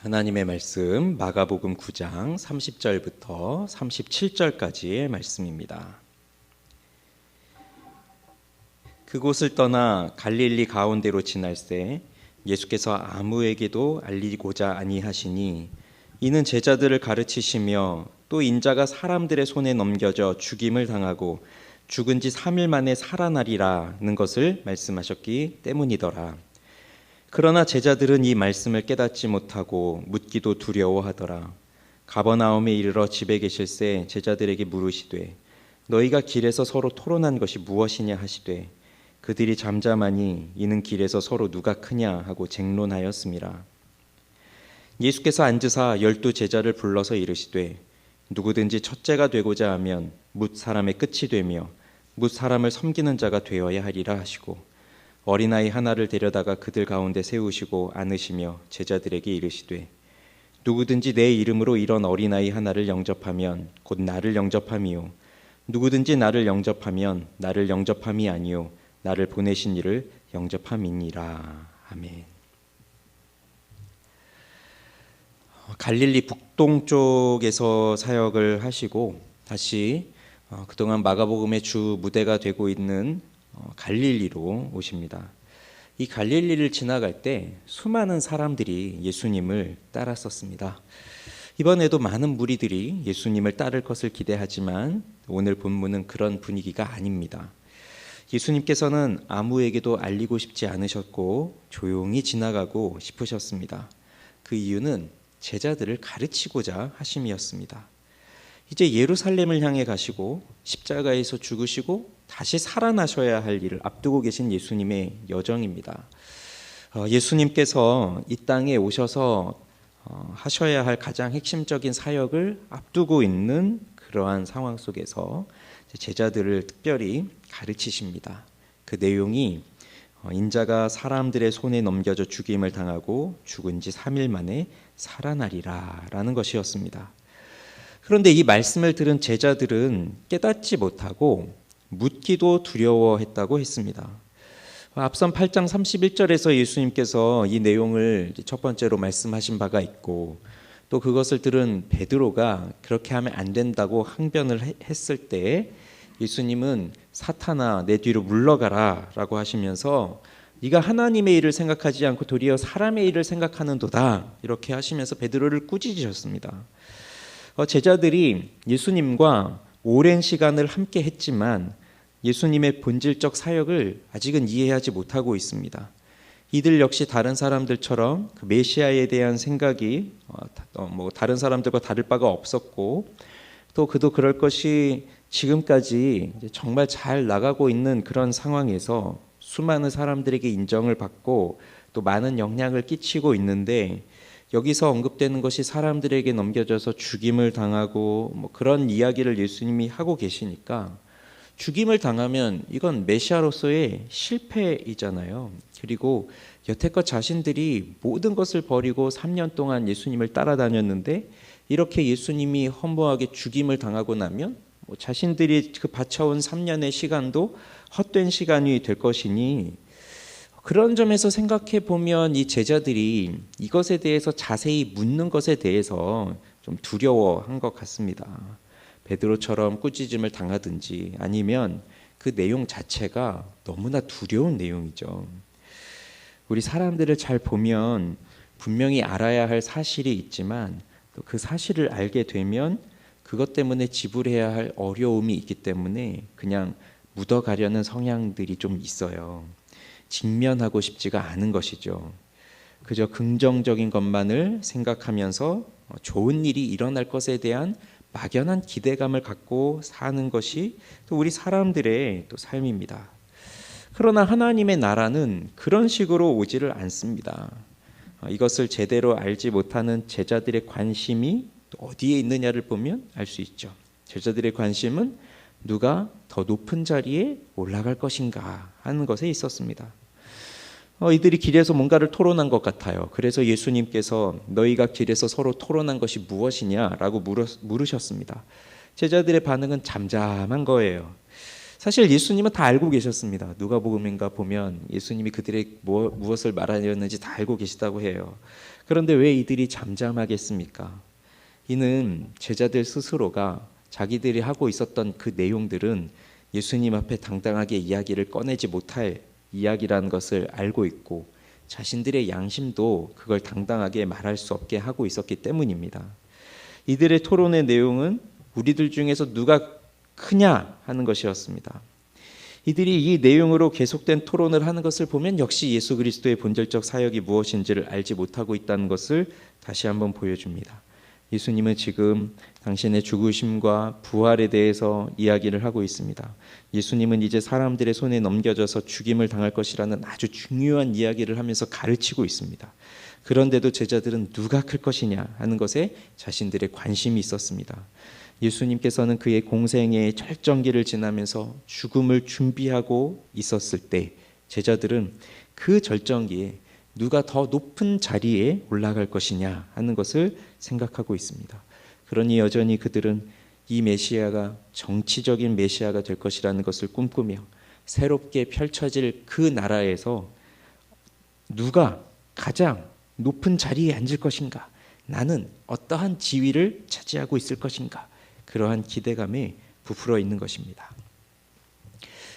하나님의 말씀 마가복음 9장 30절부터 37절까지의 말씀입니다. 그곳을 떠나 갈릴리 가운데로 지날새 예수께서 아무에게도 알리고자 아니하시니 이는 제자들을 가르치시며 또 인자가 사람들의 손에 넘겨져 죽임을 당하고 죽은 지 3일 만에 살아나리라는 것을 말씀하셨기 때문이더라. 그러나 제자들은 이 말씀을 깨닫지 못하고 묻기도 두려워하더라. 가버나움에 이르러 집에 계실새 제자들에게 물으시되 너희가 길에서 서로 토론한 것이 무엇이냐 하시되 그들이 잠잠하니 이는 길에서 서로 누가 크냐 하고 쟁론하였음이라. 예수께서 앉으사 12 제자를 불러서 이르시되 누구든지 첫째가 되고자 하면 뭇 사람의 끝이 되며 뭇 사람을 섬기는 자가 되어야 하리라 하시고 어린아이 하나를 데려다가 그들 가운데 세우시고 안으시며 제자들에게 이르시되 누구든지 내 이름으로 이런 어린아이 하나를 영접하면 곧 나를 영접함이요 누구든지 나를 영접하면 나를 영접함이 아니요 나를 보내신 이를 영접함이니라. 아멘. 갈릴리 북동쪽에서 사역을 하시고 다시 그동안 마가복음의 주 무대가 되고 있는 갈릴리로 오십니다. 이 갈릴리를 지나갈 때 수많은 사람들이 예수님을 따랐었습니다. 이번에도 많은 무리들이 예수님을 따를 것을 기대하지만 오늘 본문은 그런 분위기가 아닙니다. 예수님께서는 아무에게도 알리고 싶지 않으셨고 조용히 지나가고 싶으셨습니다. 그 이유는 제자들을 가르치고자 하심이었습니다. 이제 예루살렘을 향해 가시고 십자가에서 죽으시고 다시 살아나셔야 할 일을 앞두고 계신 예수님의 여정입니다. 예수님께서 이 땅에 오셔서 하셔야 할 가장 핵심적인 사역을 앞두고 있는 그러한 상황 속에서 제자들을 특별히 가르치십니다. 그 내용이 인자가 사람들의 손에 넘겨져 죽임을 당하고 죽은 지 3일 만에 살아나리라 라는 것이었습니다. 그런데 이 말씀을 들은 제자들은 깨닫지 못하고 묻기도 두려워했다고 했습니다. 앞선 8장 31절에서 예수님께서 이 내용을 첫 번째로 말씀하신 바가 있고 또 그것을 들은 베드로가 그렇게 하면 안 된다고 항변을 했을 때 예수님은 사탄아 내 뒤로 물러가라 라고 하시면서 네가 하나님의 일을 생각하지 않고 도리어 사람의 일을 생각하는도다 이렇게 하시면서 베드로를 꾸짖으셨습니다. 제자들이 예수님과 오랜 시간을 함께 했지만 예수님의 본질적 사역을 아직은 이해하지 못하고 있습니다. 이들 역시 다른 사람들처럼 그 메시아에 대한 생각이 다른 사람들과 다를 바가 없었고 또 그도 그럴 것이 지금까지 정말 잘 나가고 있는 그런 상황에서 수많은 사람들에게 인정을 받고 또 많은 영향을 끼치고 있는데 여기서 언급되는 것이 사람들에게 넘겨져서 죽임을 당하고 그런 이야기를 예수님이 하고 계시니까 죽임을 당하면 이건 메시아로서의 실패이잖아요. 그리고 여태껏 자신들이 모든 것을 버리고 3년 동안 예수님을 따라다녔는데 이렇게 예수님이 허무하게 죽임을 당하고 나면 자신들이 그 바쳐온 3년의 시간도 헛된 시간이 될 것이니 그런 점에서 생각해 보면 이 제자들이 이것에 대해서 자세히 묻는 것에 대해서 좀 두려워한 것 같습니다. 베드로처럼 꾸짖음을 당하든지 아니면 그 내용 자체가 너무나 두려운 내용이죠. 우리 사람들을 잘 보면 분명히 알아야 할 사실이 있지만 또 그 사실을 알게 되면 그것 때문에 지불해야 할 어려움이 있기 때문에 그냥 묻어가려는 성향들이 좀 있어요. 직면하고 싶지가 않은 것이죠. 그저 긍정적인 것만을 생각하면서 좋은 일이 일어날 것에 대한 막연한 기대감을 갖고 사는 것이 또 우리 사람들의 또 삶입니다. 그러나 하나님의 나라는 그런 식으로 오지를 않습니다. 이것을 제대로 알지 못하는 제자들의 관심이 어디에 있느냐를 보면 알 수 있죠. 제자들의 관심은 누가 더 높은 자리에 올라갈 것인가 하는 것에 있었습니다. 이들이 길에서 뭔가를 토론한 것 같아요. 그래서 예수님께서 너희가 길에서 서로 토론한 것이 무엇이냐라고 물으셨습니다. 제자들의 반응은 잠잠한 거예요. 사실 예수님은 다 알고 계셨습니다. 누가복음인가 보면 예수님이 그들의 무엇을 말하였는지 다 알고 계시다고 해요. 그런데 왜 이들이 잠잠하겠습니까? 이는 제자들 스스로가 자기들이 하고 있었던 그 내용들은 예수님 앞에 당당하게 이야기를 꺼내지 못할 이야기라는 것을 알고 있고 자신들의 양심도 그걸 당당하게 말할 수 없게 하고 있었기 때문입니다. 이들의 토론의 내용은 우리들 중에서 누가 크냐 하는 것이었습니다. 이들이 이 내용으로 계속된 토론을 하는 것을 보면 역시 예수 그리스도의 본질적 사역이 무엇인지를 알지 못하고 있다는 것을 다시 한번 보여줍니다. 예수님은 지금 당신의 죽으심과 부활에 대해서 이야기를 하고 있습니다. 예수님은 이제 사람들의 손에 넘겨져서 죽임을 당할 것이라는 아주 중요한 이야기를 하면서 가르치고 있습니다. 그런데도 제자들은 누가 클 것이냐 하는 것에 자신들의 관심이 있었습니다. 예수님께서는 그의 공생의 절정기를 지나면서 죽음을 준비하고 있었을 때 제자들은 그 절정기에 누가 더 높은 자리에 올라갈 것이냐 하는 것을 생각하고 있습니다. 그러니 여전히 그들은 이 메시아가 정치적인 메시아가 될 것이라는 것을 꿈꾸며 새롭게 펼쳐질 그 나라에서 누가 가장 높은 자리에 앉을 것인가, 나는 어떠한 지위를 차지하고 있을 것인가, 그러한 기대감에 부풀어 있는 것입니다.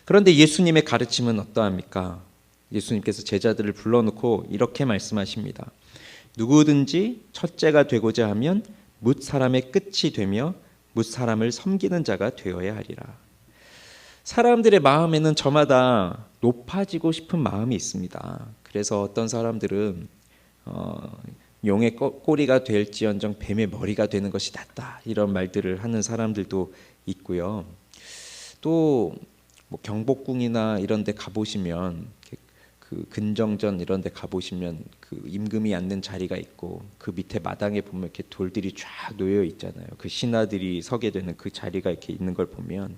그런데 예수님의 가르침은 어떠합니까? 예수님께서 제자들을 불러놓고 이렇게 말씀하십니다. 누구든지 첫째가 되고자 하면 뭇 사람의 끝이 되며 뭇 사람을 섬기는 자가 되어야 하리라. 사람들의 마음에는 저마다 높아지고 싶은 마음이 있습니다. 그래서 어떤 사람들은 용의 꼬리가 될지언정 뱀의 머리가 되는 것이 낫다, 이런 말들을 하는 사람들도 있고요. 또 뭐 경복궁이나 이런 데 가보시면 그 근정전 이런 데 가보시면 그 임금이 앉는 자리가 있고 그 밑에 마당에 보면 이렇게 돌들이 쫙 놓여 있잖아요. 그 신하들이 서게 되는 그 자리가 이렇게 있는 걸 보면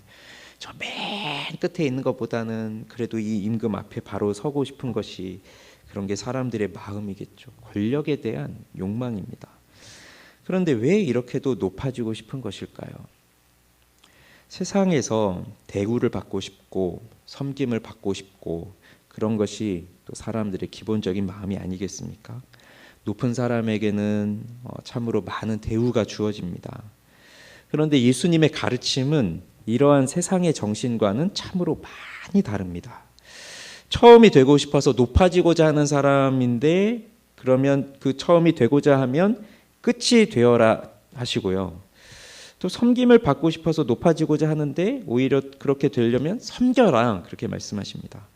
저 맨 끝에 있는 것보다는 그래도 이 임금 앞에 바로 서고 싶은 것이, 그런 게 사람들의 마음이겠죠. 권력에 대한 욕망입니다. 그런데 왜 이렇게도 높아지고 싶은 것일까요? 세상에서 대우를 받고 싶고 섬김을 받고 싶고 그런 것이 또 사람들의 기본적인 마음이 아니겠습니까? 높은 사람에게는 참으로 많은 대우가 주어집니다. 그런데 예수님의 가르침은 이러한 세상의 정신과는 참으로 많이 다릅니다. 처음이 되고 싶어서 높아지고자 하는 사람인데 그러면 그 처음이 되고자 하면 끝이 되어라 하시고요. 또 섬김을 받고 싶어서 높아지고자 하는데 오히려 그렇게 되려면 섬겨라, 그렇게 말씀하십니다.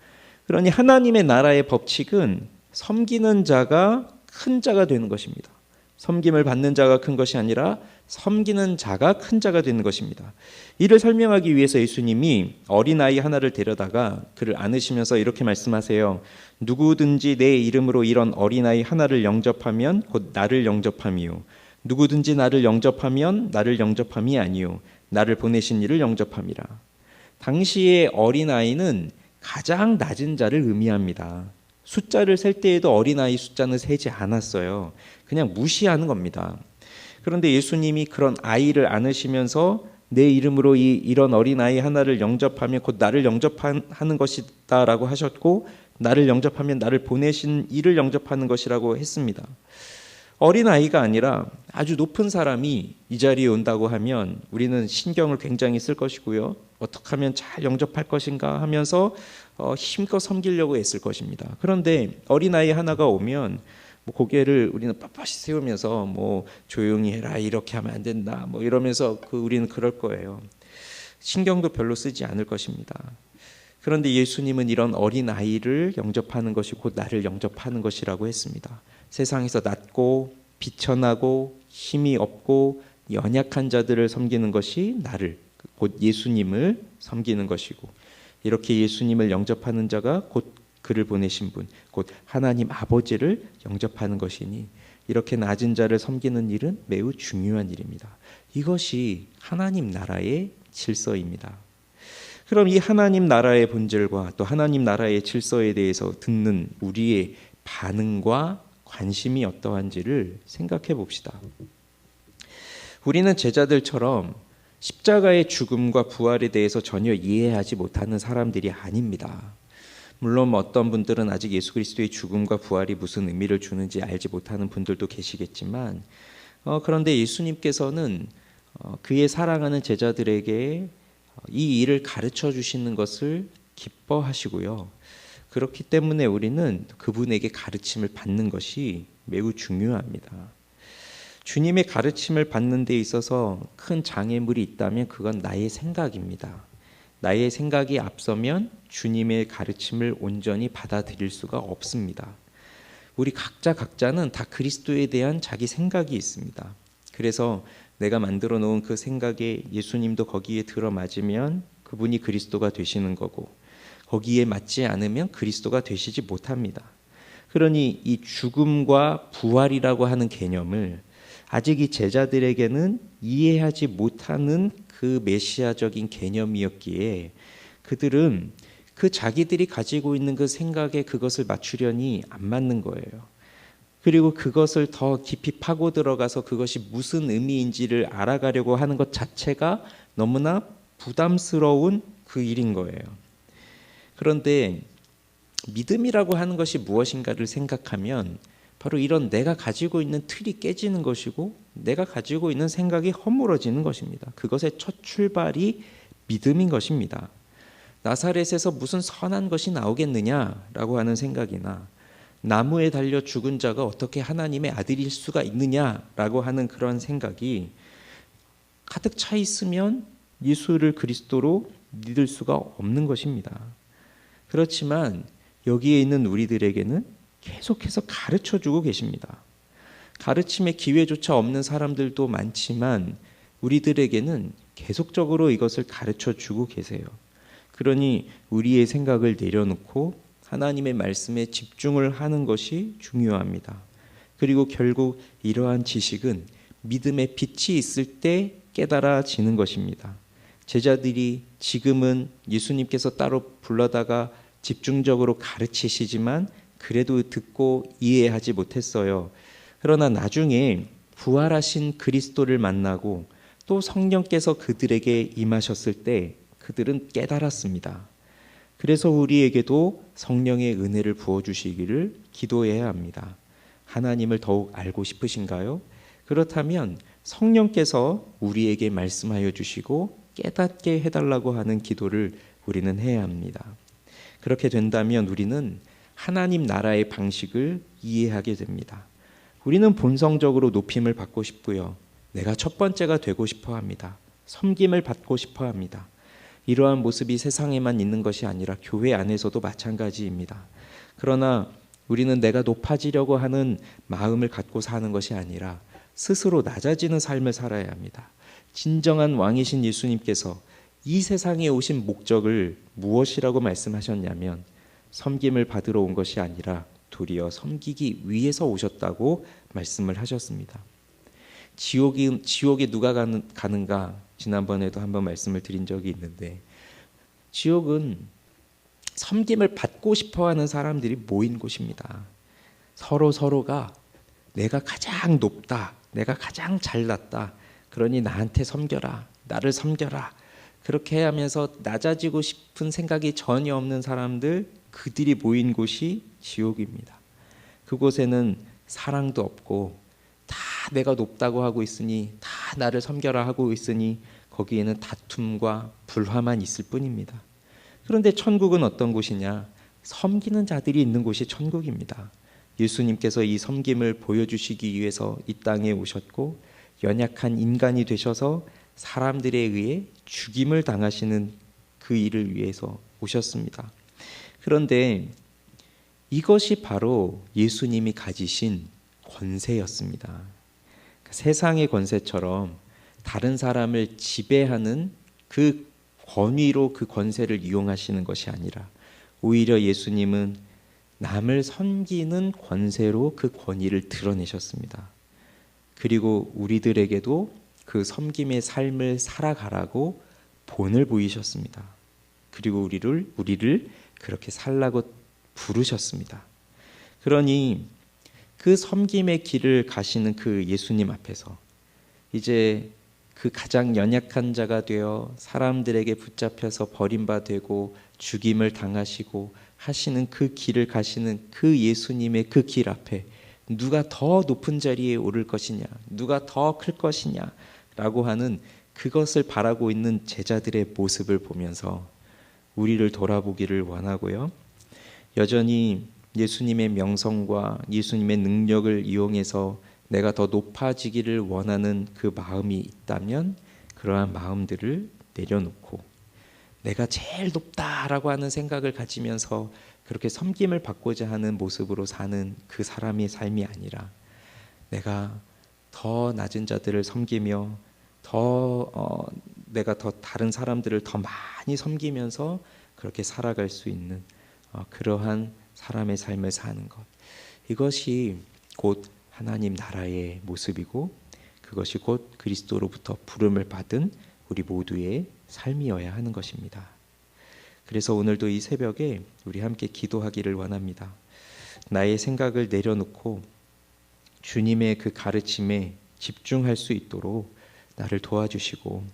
그러니 하나님의 나라의 법칙은 섬기는 자가 큰 자가 되는 것입니다. 섬김을 받는 자가 큰 것이 아니라 섬기는 자가 큰 자가 되는 것입니다. 이를 설명하기 위해서 예수님이 어린아이 하나를 데려다가 그를 안으시면서 이렇게 말씀하세요. 누구든지 내 이름으로 이런 어린아이 하나를 영접하면 곧 나를 영접함이요. 누구든지 나를 영접하면 나를 영접함이 아니요 나를 보내신 이를 영접함이라. 당시의 어린아이는 가장 낮은 자를 의미합니다. 숫자를 셀 때에도 어린아이 숫자는 세지 않았어요. 그냥 무시하는 겁니다. 그런데 예수님이 그런 아이를 안으시면서 내 이름으로 이런 어린아이 하나를 영접하면 곧 나를 영접하는 것이다 라고 하셨고, 나를 영접하면 나를 보내신 이를 영접하는 것이라고 했습니다. 어린아이가 아니라 아주 높은 사람이 이 자리에 온다고 하면 우리는 신경을 굉장히 쓸 것이고요. 어떻게 하면 잘 영접할 것인가 하면서 힘껏 섬기려고 애쓸 것입니다. 그런데 어린아이 하나가 오면 뭐 고개를 우리는 빳빳이 세우면서 뭐 조용히 해라, 이렇게 하면 안 된다, 뭐 이러면서 우리는 그럴 거예요. 신경도 별로 쓰지 않을 것입니다. 그런데 예수님은 이런 어린아이를 영접하는 것이 곧 나를 영접하는 것이라고 했습니다. 세상에서 낮고 비천하고 힘이 없고 연약한 자들을 섬기는 것이 나를, 곧 예수님을 섬기는 것이고, 이렇게 예수님을 영접하는 자가 곧 그를 보내신 분, 곧 하나님 아버지를 영접하는 것이니 이렇게 낮은 자를 섬기는 일은 매우 중요한 일입니다. 이것이 하나님 나라의 질서입니다. 그럼 이 하나님 나라의 본질과 또 하나님 나라의 질서에 대해서 듣는 우리의 반응과 관심이 어떠한지를 생각해 봅시다. 우리는 제자들처럼 십자가의 죽음과 부활에 대해서 전혀 이해하지 못하는 사람들이 아닙니다. 물론 어떤 분들은 아직 예수 그리스도의 죽음과 부활이 무슨 의미를 주는지 알지 못하는 분들도 계시겠지만 그런데 예수님께서는 그의 사랑하는 제자들에게 이 일을 가르쳐 주시는 것을 기뻐하시고요. 그렇기 때문에 우리는 그분에게 가르침을 받는 것이 매우 중요합니다. 주님의 가르침을 받는 데 있어서 큰 장애물이 있다면 그건 나의 생각입니다. 나의 생각이 앞서면 주님의 가르침을 온전히 받아들일 수가 없습니다. 우리 각자는 다 그리스도에 대한 자기 생각이 있습니다. 그래서 내가 만들어 놓은 그 생각에 예수님도 거기에 들어맞으면 그분이 그리스도가 되시는 거고, 거기에 맞지 않으면 그리스도가 되시지 못합니다. 그러니 이 죽음과 부활이라고 하는 개념을 아직 이 제자들에게는 이해하지 못하는 그 메시아적인 개념이었기에 그들은 그 자기들이 가지고 있는 그 생각에 그것을 맞추려니 안 맞는 거예요. 그리고 그것을 더 깊이 파고 들어가서 그것이 무슨 의미인지를 알아가려고 하는 것 자체가 너무나 부담스러운 그 일인 거예요. 그런데 믿음이라고 하는 것이 무엇인가를 생각하면 바로 이런 내가 가지고 있는 틀이 깨지는 것이고 내가 가지고 있는 생각이 허물어지는 것입니다. 그것의 첫 출발이 믿음인 것입니다. 나사렛에서 무슨 선한 것이 나오겠느냐라고 하는 생각이나 나무에 달려 죽은 자가 어떻게 하나님의 아들일 수가 있느냐라고 하는 그런 생각이 가득 차 있으면 예수를 그리스도로 믿을 수가 없는 것입니다. 그렇지만 여기에 있는 우리들에게는 계속해서 가르쳐주고 계십니다. 가르침의 기회조차 없는 사람들도 많지만 우리들에게는 계속적으로 이것을 가르쳐주고 계세요. 그러니 우리의 생각을 내려놓고 하나님의 말씀에 집중을 하는 것이 중요합니다. 그리고 결국 이러한 지식은 믿음의 빛이 있을 때 깨달아지는 것입니다. 제자들이 지금은 예수님께서 따로 불러다가 집중적으로 가르치시지만 그래도 듣고 이해하지 못했어요. 그러나 나중에 부활하신 그리스도를 만나고 또 성령께서 그들에게 임하셨을 때 그들은 깨달았습니다. 그래서 우리에게도 성령의 은혜를 부어주시기를 기도해야 합니다. 하나님을 더욱 알고 싶으신가요? 그렇다면 성령께서 우리에게 말씀하여 주시고 깨닫게 해달라고 하는 기도를 우리는 해야 합니다. 그렇게 된다면 우리는 하나님 나라의 방식을 이해하게 됩니다. 우리는 본성적으로 높임을 받고 싶고요. 내가 첫 번째가 되고 싶어 합니다. 섬김을 받고 싶어 합니다. 이러한 모습이 세상에만 있는 것이 아니라 교회 안에서도 마찬가지입니다. 그러나 우리는 내가 높아지려고 하는 마음을 갖고 사는 것이 아니라 스스로 낮아지는 삶을 살아야 합니다. 진정한 왕이신 예수님께서 이 세상에 오신 목적을 무엇이라고 말씀하셨냐면 섬김을 받으러 온 것이 아니라 도리어 섬기기 위해서 오셨다고 말씀을 하셨습니다. 지옥에 누가 가는가 지난번에도 한번 말씀을 드린 적이 있는데 지옥은 섬김을 받고 싶어하는 사람들이 모인 곳입니다. 서로가 내가 가장 높다, 내가 가장 잘났다, 그러니 나한테 섬겨라, 나를 섬겨라, 그렇게 하면서 낮아지고 싶은 생각이 전혀 없는 사람들, 그들이 모인 곳이 지옥입니다. 그곳에는 사랑도 없고 다 내가 높다고 하고 있으니, 다 나를 섬겨라 하고 있으니 거기에는 다툼과 불화만 있을 뿐입니다. 그런데 천국은 어떤 곳이냐? 섬기는 자들이 있는 곳이 천국입니다. 예수님께서 이 섬김을 보여주시기 위해서 이 땅에 오셨고 연약한 인간이 되셔서 사람들에 의해 죽임을 당하시는 그 일을 위해서 오셨습니다. 그런데 이것이 바로 예수님이 가지신 권세였습니다. 세상의 권세처럼 다른 사람을 지배하는 그 권위로 그 권세를 이용하시는 것이 아니라 오히려 예수님은 남을 섬기는 권세로 그 권위를 드러내셨습니다. 그리고 우리들에게도 그 섬김의 삶을 살아가라고 본을 보이셨습니다. 그리고 우리를 그렇게 살라고 부르셨습니다. 그러니 그 섬김의 길을 가시는 그 예수님 앞에서 이제 그 가장 연약한 자가 되어 사람들에게 붙잡혀서 버림받고 죽임을 당하시고 하시는 그 길을 가시는 그 예수님의 그 길 앞에 누가 더 높은 자리에 오를 것이냐, 누가 더 클 것이냐 라고 하는 그것을 바라고 있는 제자들의 모습을 보면서 우리를 돌아보기를 원하고요. 여전히 예수님의 명성과 예수님의 능력을 이용해서 내가 더 높아지기를 원하는 그 마음이 있다면 그러한 마음들을 내려놓고 내가 제일 높다라고 하는 생각을 가지면서 그렇게 섬김을 받고자 하는 모습으로 사는 그 사람의 삶이 아니라 내가 더 낮은 자들을 섬기며 내가 더 다른 사람들을 더 많이 섬기면서 그렇게 살아갈 수 있는 그러한 사람의 삶을 사는 것, 이것이 곧 하나님 나라의 모습이고 그것이 곧 그리스도로부터 부름을 받은 우리 모두의 삶이어야 하는 것입니다. 그래서 오늘도 이 새벽에 우리 함께 기도하기를 원합니다. 나의 생각을 내려놓고 주님의 그 가르침에 집중할 수 있도록 나를 도와주시고,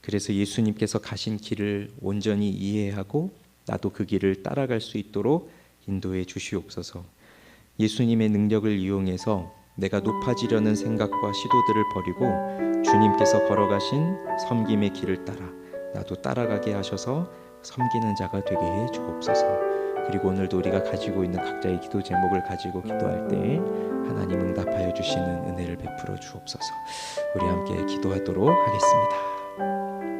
그래서 예수님께서 가신 길을 온전히 이해하고 나도 그 길을 따라갈 수 있도록 인도해 주시옵소서. 예수님의 능력을 이용해서 내가 높아지려는 생각과 시도들을 버리고 주님께서 걸어가신 섬김의 길을 따라 나도 따라가게 하셔서 섬기는 자가 되게 해 주옵소서. 그리고 오늘도 우리가 가지고 있는 각자의 기도 제목을 가지고 기도할 때 하나님 응답하여 주시는 은혜를 베풀어 주옵소서. 우리 함께 기도하도록 하겠습니다.